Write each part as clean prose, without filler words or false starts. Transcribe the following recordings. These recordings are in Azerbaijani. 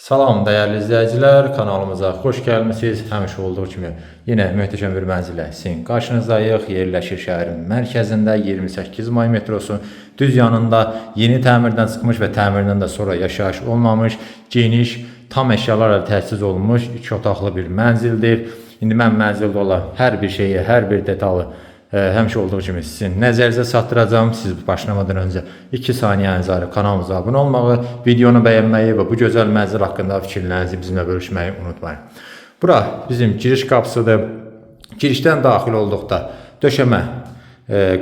Salam dəyərli izləyicilər, kanalımıza xoş gəlmisiniz. Həmişə olduğu kimi yenə möhtəşəm bir mənzillə sizin qarşınızdayıq. Yerləşir şəhərin mərkəzində 28 may metrosunun düz yanında yeni təmirdən çıxmış və təmirdən də sonra yaşayış olmamış, geniş, tam əşyalarla təchiz olunmuş 2 otaqlı bir mənzildir. İndi mən mənzildə olan hər bir şeyi, hər bir detalı həmişə olduğu kimi sizin nəzərinizə çatdıracağım. Siz başlamadan öncə 2 saniyənizi ayırıb kanalımıza abunə olmağı, videonu bəyənməyi və bu gözəl mənzil haqqında fikirlərinizi bizimlə bölüşməyi unutmayın. Bura bizim giriş qapısıdır. Girişdən daxil olduqda döşəmə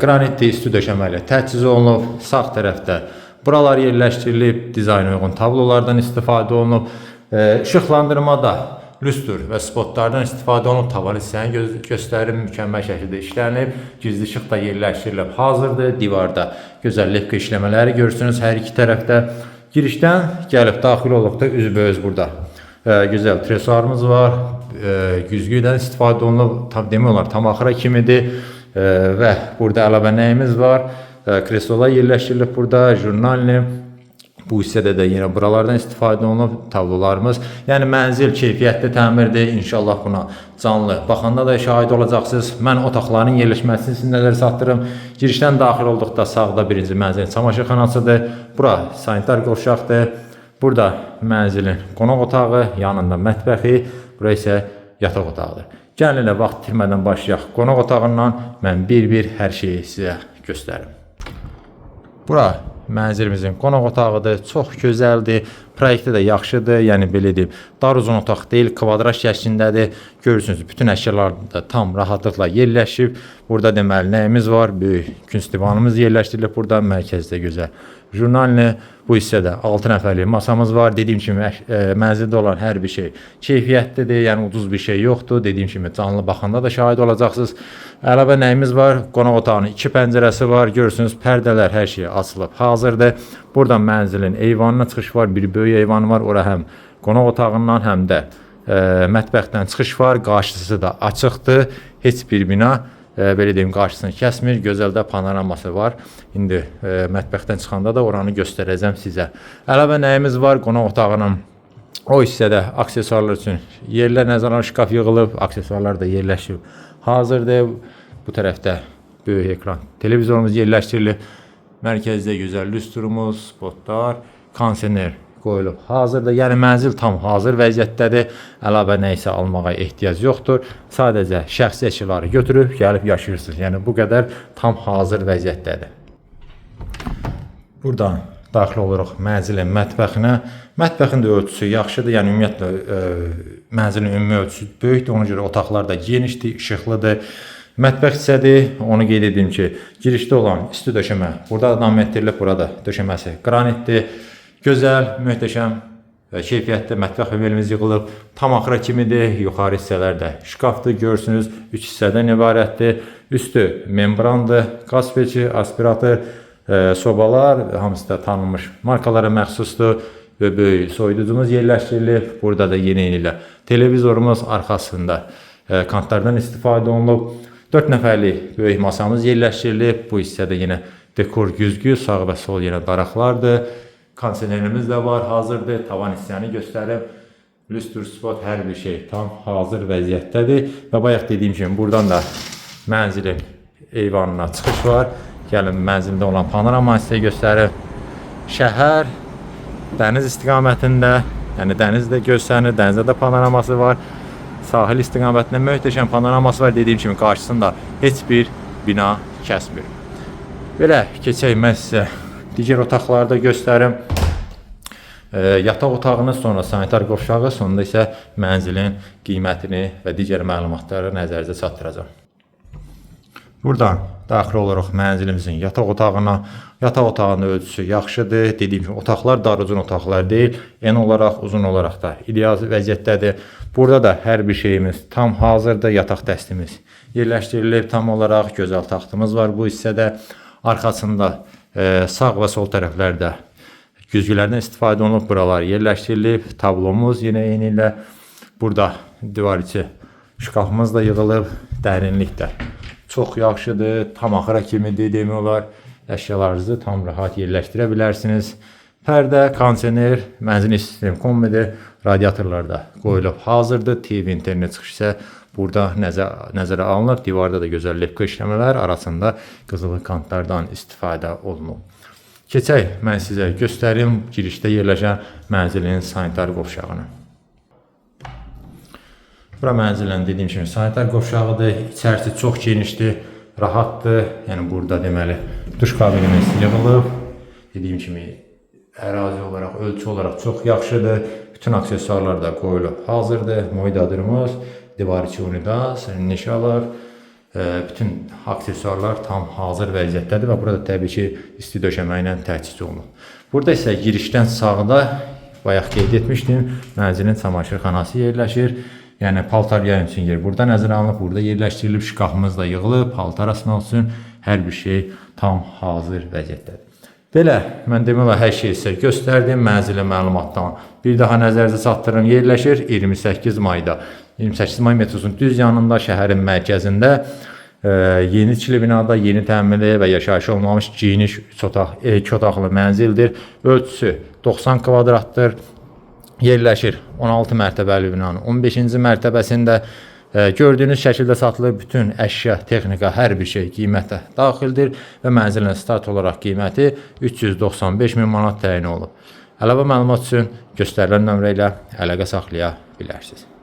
qranitli üstü döşəmə ilə təchiz olunub. Sağ tərəfdə buralar yerləşdirilib, dizayna uyğun tablolardan istifadə olunub. İşıqlandırmada lüstr və spotlardan istifadə olunub, tavan hissəni göstərir, mükəmməl şəkildə işlənib, gizli işıq da yerləşdirilib, hazırdır. Divarda gözəl lifka işləmələri görürsünüz hər iki tərəfdə. Girişdən gəlib daxil olduqda üzbəüz burada gözəl tresuarımız var, güzgüdən istifadə olunub, demək olar tam axıra kimidir və burada əlavə nəyimiz var? Kreslolar yerləşdirilib burada, jurnalni. Bu hissədə də yenə buralardan istifadə olunub, tablolarımız. Yəni mənzil keyfiyyətli təmirdir. İnşallah buna canlı baxanda da şahid olacaqsınız. Mən otaqların yerləşməsini sizin nəzərə çatdırım. Girişdən daxil olduqda sağda birinci mənzilin çamaşırxanasıdır. Bura sanitar qovşaqdır. Burada mənzilin qonaq otağı, yanında mətbəxi, bura isə yataq otağıdır. Gəlin elə vaxt itirmədən başlayaq. Qonaq otağından mən bir-bir hər şeyi sizə göstərim. Bura mənzilimizin qonaq otağıdır, çox gözəldir, proyektdə də yaxşıdır, yəni belə deyim, dar uzun otaq deyil, kvadrat şəklindədir. Görürsünüz, bütün əşyalar da tam rahatlıqla yerləşib. Burada deməli nəyimiz var? Böyük künc divanımız yerləşdirilib burada, mərkəzdə gözəl jurnalni. Bu hissədə 6 nəfərlik masamız var. Dediyim kimi mənzildə olan hər bir şey keyfiyyətlidir, yəni ucuz bir şey yoxdur. Dediyim kimi canlı baxanda da şahid olacaqsınız. Əlavə nəyimiz var? Qonaq otağının 2 pəncərəsi var. Görürsünüz, pərdələr hər şey açılıb hazırdır. Burada mənzilin eyvanına çıxış var, bir böyük eyvanı var. Ora həm qonaq otağından, həm də mətbəxdən çıxış var. Qarşısı da açıqdır. Heç bir bina belə deyim qarşısını kəsmir. Gözəl də panoraması var. İndi mətbəxdən çıxanda da oranı göstərəcəm sizə. Əlavə nəyimiz var? Qonaq otağının o hissədə aksesuarlar üçün yerlər nəzarət şkaf yığılıb, aksesuarlar da yerləşib hazırdır. Bu tərəfdə böyük ekran televizorumuz yerləşdirilib. Mərkəzdə gözəl lüstrumuz, spotlar, kondisioner qoyulub hazırdır. Yəni mənzil tam hazır vəziyyətdədir. Əlavə nə isə almağa ehtiyac yoxdur. Sadəcə şəxsi əşyaları götürüb gəlib yaşayırsınız. Yəni bu qədər tam hazır vəziyyətdədir. Buradan daxil oluruq mənzilin mətbəxinə. Mətbəxin də ölçüsü yaxşıdır. Yəni ümumiyyətlə mənzilin ümumi ölçüsü böyükdür. Ona görə otaqlar da genişdir, işıqlıdır. Mətbəx hissədir. Onu qeyd edim ki, girişdə olan üstü döşəmə burada da etdirilib, burada döşəməsi qranitdir. Gözəl, möhtəşəm və keyfiyyətli mətbəx mebelimiz yığılıb. Tam axıra kimidir. Yuxarı hissələrdə şkafdır. Görürsünüz, 3 hissədən ibarətdir. Üstü membrandır. Qaz peçi, aspirator, sobalar, hamısı da tanınmış markalara məxsusdur. Və böyük soyuducumuz yerləşdirilib. Burada da yeni ilə televizorumuz arxasında kantlardan istifadə olunub. 4 nəfərlik böyük masamız yerləşdirilib. Bu hissədə yenə dekor güzgü, sağ və sol yenə daraqlardır. Kondisionerimiz də var, hazırdır. Tavan hissəni göstərib. Lüstr, spot, hər bir şey tam hazır vəziyyətdədir. Və bayaq dediyim kimi buradan da mənzilin eyvanına çıxış var. Gəlin mənzildə olan panorama sizə göstərib. Şəhər dəniz istiqamətində, yəni dəniz də göstərir, dənizdə də panoraması var. Sahil istiqamətində möhtəşəm panoraması var. Dediyim kimi qarşısında heç bir bina kəsmir. Belə keçək mən sizə digər otaqlarda göstərim. Yataq otağını, sonra sanitar qovşağı, sonunda isə mənzilin qiymətini və digər məlumatları nəzərinizə çatdıracağam. Buradan daxil oluruq mənzilimizin yataq otağına. Yataq otağının ölçüsü yaxşıdır. Dediyim kimi otaqlar dar uzun otaqlar deyil. En olaraq, uzun olaraq da ideal vəziyyətdədir. Burada da hər bir şeyimiz tam hazırdır. Yataq dəstimiz yerləşdirilib tam olaraq. Gözəl taxtımız var bu hissədə. Arxasında sağ və sol tərəflərdə güzgülərdən istifadə olunub, buralar yerləşdirilib. Tablomuz yenə eyni ilə. Burada divar içi şkafımız da yığılıb. Dərinlikdə çox yaxşıdır. Tam axıra kimidir demək olar. Əşyalarınızı tam rahat yerləşdirə bilərsiniz. Pərdə, kondisioner, mənzil sistemi kombidir, radiatorlar da qoyulub hazırdır. TV internet çıxışı isə burada nəzərə alınıb. Divarda da gözəl lepka işləmələr arasında qızılı kantlardan istifadə olunub. Keçək, mən sizə göstərim girişdə yerləşən mənzilin sanitar qovşağını. Bura mənzilin dediyim kimi sanitar qovşağıdır. İçərisi çox genişdir, rahatdır. Yəni burada deməli duş kabinimiz yığılıb. Dediyim kimi ərazi olaraq, ölçü olaraq çox yaxşıdır. Bütün aksesuarlar da qoyulub hazırdır. Moydadırımız, divar içi unidas, nişalar, bütün aksesuarlar tam hazır vəziyyətdədir və burada təbii ki, isti döşəmə ilə təchiz olunub. Burada isə girişdən sağda, bayaq qeyd etmişdim, mənzilin çamaşırxanası yerləşir. Yəni paltar yayım üçün yer burada nəzərə alınıb, burada yerləşdirilib, şkafımız da yığılıb, paltar asmaq üçün hər bir şey tam hazır vəziyyətdədir. Belə, mən demək olar hər şeyi sizə göstərdim, mənzilin məlumatdan bir daha nəzərinizə çatdırım, yerləşir 28 mayda. 28 may metrosunun düz yanında, şəhərin mərkəzində yeni tikili binada, yeni təmirli və yaşayış olmamış geniş 2 otaqlı mənzildir. Ölçüsü 90 kvadratdır. Yerləşir 16 mərtəbəli binanın 15-ci mərtəbəsində. Gördüyünüz şəkildə satılır, bütün əşya, texnika, hər bir şey qiymətə daxildir və mənzilin start olaraq qiyməti 395.000 manat təyin olub. Əlavə məlumat üçün göstərilən nömrə ilə əlaqə saxlaya bilərsiniz.